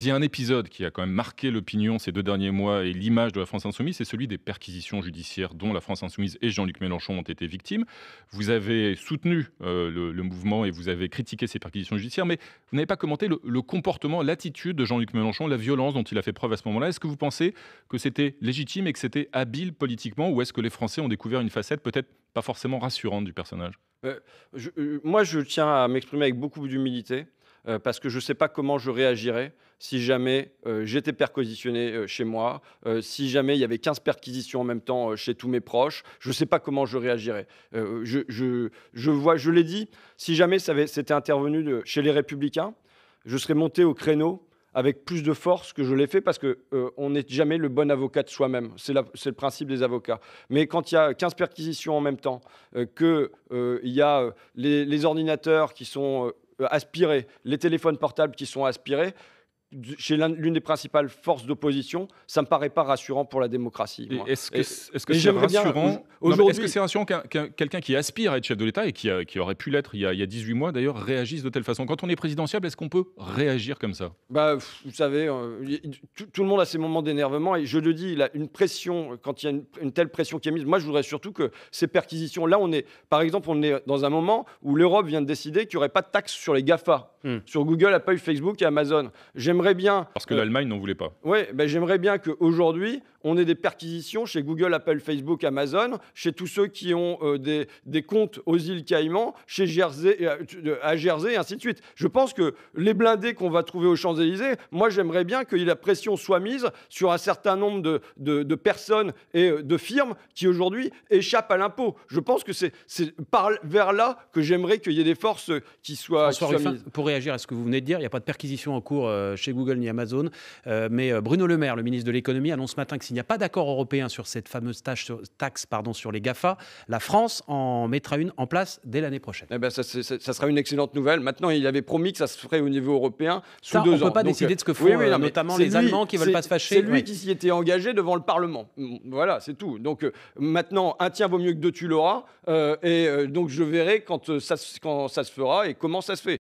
Il y a un épisode qui a quand même marqué l'opinion ces 2 derniers mois et l'image de la France insoumise, c'est celui des perquisitions judiciaires dont la France insoumise et Jean-Luc Mélenchon ont été victimes. Vous avez soutenu, le mouvement et vous avez critiqué ces perquisitions judiciaires, mais vous n'avez pas commenté le comportement, l'attitude de Jean-Luc Mélenchon, la violence dont il a fait preuve à ce moment-là. Est-ce que vous pensez que c'était légitime et que c'était habile politiquement, ou est-ce que les Français ont découvert une facette peut-être pas forcément rassurante du personnage? Moi, je tiens à m'exprimer avec beaucoup d'humilité, parce que je ne sais pas comment je réagirais si jamais, j'étais perquisitionné, chez moi, si jamais il y avait 15 perquisitions en même temps, chez tous mes proches. Je ne sais pas comment je réagirais. Je l'ai dit, si jamais c'était intervenu chez les Républicains, je serais monté au créneau avec plus de force que je l'ai fait parce que, on n'est jamais le bon avocat de soi-même. C'est le principe des avocats. Mais quand il y a 15 perquisitions en même temps, il y a, les ordinateurs qui sont, aspirés, les téléphones portables qui sont aspirés, chez l'une des principales forces d'opposition, ça ne me paraît pas rassurant pour la démocratie, Et moi. est-ce que Et c'est j'aimerais bien, rassurant? Non, mais est-ce que aujourd'hui. c'est rassurant qu'un quelqu'un qui aspire à être chef de l'État et qui aurait pu l'être il y a 18 mois d'ailleurs, réagisse de telle façon? Quand on est présidentiable, est-ce qu'on peut réagir comme ça? Bah, vous savez, tout le monde a ses moments d'énervement et je le dis, il a une pression, quand il y a une telle pression qui est mise, moi je voudrais surtout que ces perquisitions, là on est, par exemple, on est dans un moment où l'Europe vient de décider qu'il n'y aurait pas de taxes sur les GAFA, Mmh. sur Google, Apple, Facebook et Amazon. J'aimerais bien, Parce que l'Allemagne n'en voulait pas. ouais, ben j'aimerais bien qu'aujourd'hui, on ait des perquisitions chez Google, Apple, Facebook, Amazon, chez tous ceux qui ont des comptes aux îles Caïmans, chez Jersey, à Jersey, et ainsi de suite. Je pense que les blindés qu'on va trouver aux Champs-Élysées, moi j'aimerais bien que la pression soit mise sur un certain nombre de personnes et de firmes qui aujourd'hui échappent à l'impôt. Je pense que c'est vers là que j'aimerais qu'il y ait des forces qui soient François Ruffin, mises. pour réagir à ce que vous venez de dire, il n'y a pas de perquisition en cours chez Google ni Amazon, mais Bruno Le Maire, le ministre de l'économie, annonce ce matin que s'il n'y a pas d'accord européen sur cette fameuse taxe sur les GAFA, la France en mettra une en place dès l'année prochaine. Eh ben, ça sera une excellente nouvelle. Maintenant, il avait promis que ça se ferait au niveau européen sous Ça, 2 on ans. ne peut pas Donc, décider de ce que font oui, oui, non, mais notamment c'est les lui, Allemands qui ne veulent pas se fâcher. C'est lui Ouais. qui s'y était engagé devant le Parlement. Voilà, c'est tout. Donc maintenant, un tien vaut mieux que deux, tu l'auras. Donc je verrai quand ça se fera et comment ça se fait.